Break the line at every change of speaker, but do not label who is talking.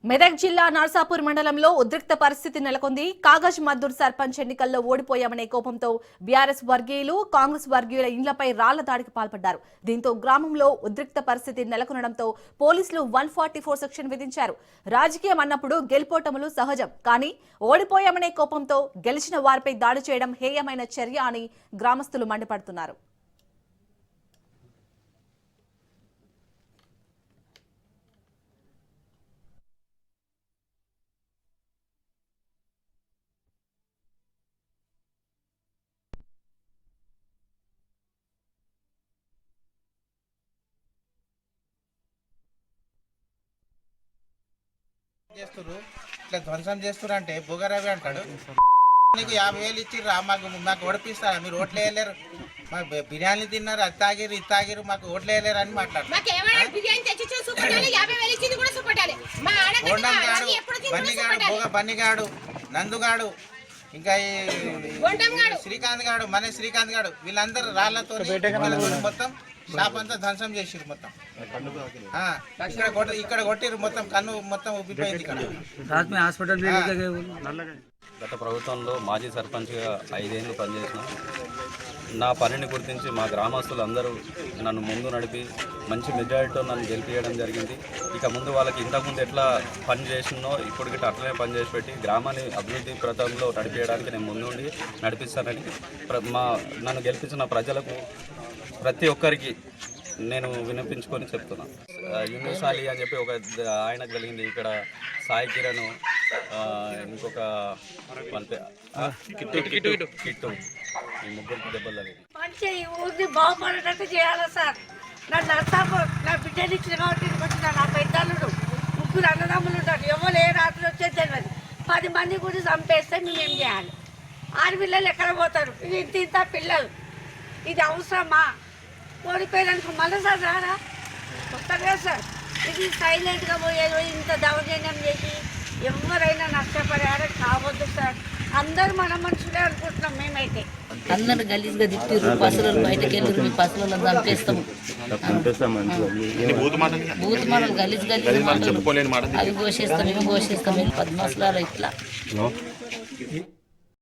మెదక్ జిల్లా నర్సాపూర్ మండలంలో ఉద్రిక్త పరిస్థితి నెలకొంది. కాగజ్ మద్దూర్ సర్పంచ్ ఎన్నికల్లో ఓడిపోయామనే కోపంతో బీఆర్ఎస్ వర్గీయులు, కాంగ్రెస్ వర్గీయుల ఇండ్లపై రాళ్ల దాడికి పాల్పడ్డారు. దీంతో గ్రామంలో ఉద్రిక్త పరిస్థితి నెలకొనడంతో పోలీసులు 144 సెక్షన్ విధించారు. రాజకీయం అన్నప్పుడు గెలుపోటములు సహజం, కానీ ఓడిపోయామనే కోపంతో గెలిచిన వారిపై దాడి చేయడం హేయమైన చర్య అని గ్రామస్తులు మండిపడుతున్నారు.
చేస్తున్నారు ఇట్లా ధ్వంసం చేస్తున్నారు అంటే బొగరవి అంటాడు. నీకు 50,000 ఇచ్చిర్రా, మాకు ఓడిపిస్తారా, మీరు ఓట్లు వేయలేరు, మాకు బిర్యానీ తిన్నారు, అది తాగిరు ఇది తాగిరు, మాకు ఓట్లు వేయలేరు అని మాట్లాడతాడు. బన్నిగాడు, నందుగాడు, ఇంకా ఈ శ్రీకాంత్ గాడు, మన శ్రీకాంత్ గాడు, వీళ్ళందరూ రాళ్లతో మొత్తం షాప్ అంతా ధ్వంసం చేసిరు. మొత్తం ఇక్కడ కొట్టిరు, మొత్తం కన్ను మొత్తం ఉబ్బిపోయింది.
గత ప్రభుత్వంలో మాజీ సర్పంచ్గా 5 ఏళ్ళు పనిచేసిన నా పనిని గుర్తించి మా గ్రామస్తులు అందరూ నన్ను ముందు నడిపి మంచి మెజారిటీతో నన్ను గెలిపించడం జరిగింది. ఇక ముందు వాళ్ళకి ఇంతకుముందు ఎట్లా పని చేసినో ఇప్పటికి అట్లనే పనిచేసి పెట్టి గ్రామాన్ని అభివృద్ధి ప్రతంలో నడిపించడానికి నేను ముందుండి నడిపిస్తానని నన్ను గెలిపించిన ప్రజలకు ప్రతి ఒక్కరికి నేను వినిపించుకొని చెప్తున్నాను. యూనిసాలి అని చెప్పి ఒక ఆయనకు కలిగింది, ఇక్కడ సాయి కిరణ్, ఇంకొక కిట్టు, ఈ ముగ్గురికి దెబ్బలు కలిగింది.
మంచి ఊరిని బాగుపడేటట్టు చేయాలి సార్. నా నర్సాపూర్ నా బిడ్డని ఇచ్చిన కాబట్టి వచ్చిన నా పెద్దల్లుడు, 3 అన్నదమ్ములు ఉంటారు. ఎవరు ఏ రాత్రి వచ్చేది తెలియదు. 10 మంది కూడా చంపేస్తే మేమేం చేయాలి? ఆడపిల్లలు ఎక్కడ పోతారు? ఇంత పిల్లలు, ఇది అవసరమా? ఓడిపోయానికి మళ్ళీ సార్ రారా వస్తారు కదా సార్. ఇది సైలెంట్గా పోయేది, ఇంత దౌర్జన్యం చేసి ఎవరైనా నష్టపడారో కావద్దు సార్. అందరూ మన మనుషులే అనుకుంటున్నాం మేమైతే.
అందరు గలీజ్గా తిట్టిర్రు, పసలు బయటకు వెళ్ళిర్రు, మీ పసలను చంపేస్తాము, బూత్ మాటలు గలీజ్ మాటలు, అవి పోషిస్తాం ఇవి పోషిస్తాం, 10 మసలాలు ఇట్లా